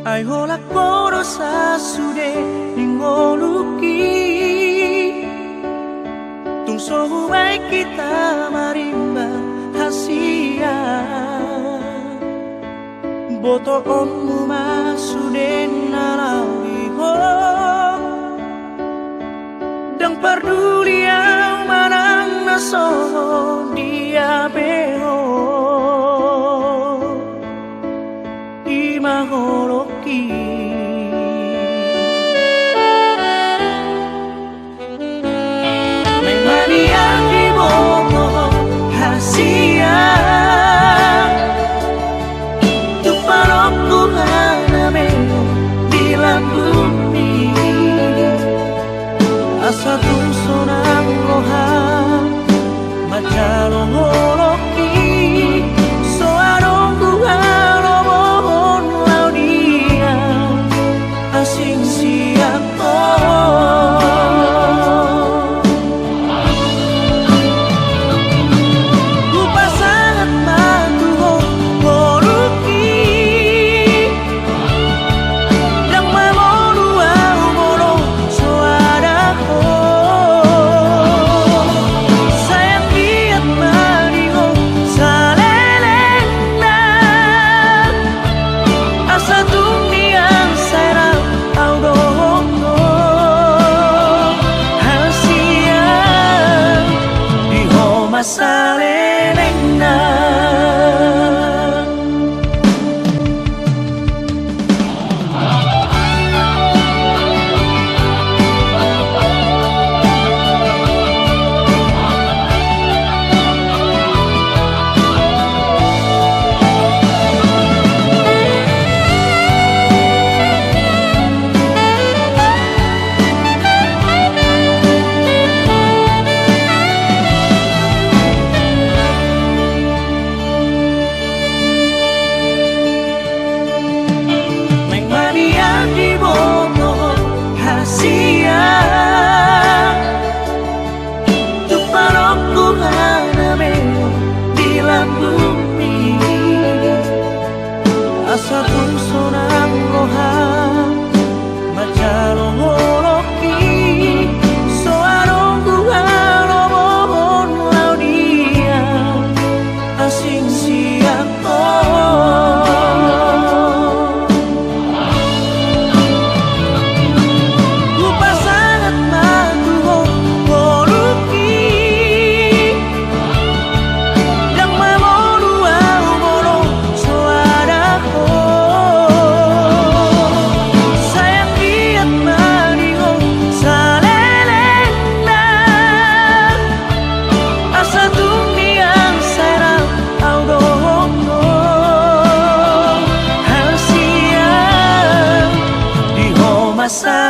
Ai holak poro sa sude ningoluki tung sohu baik kita marimba hasia boto onmu masude nalawi ho dang peduli yang manang naso dia beho imaholoki memani yang diboto hasia tu parokku hanameo di bumi asa tu sonang loha macalo holoki so arongku harobon laudia asing siapa ku pasangan matuho holoki yang mamonu au moro so adaho sayang diat mariho salelena asa dunia serang audono hasia di homa salelena. Bumi asa tung sonang loha macalo holoki so arongku harobon laudia asing siapa ku pasangan matuho holoki masa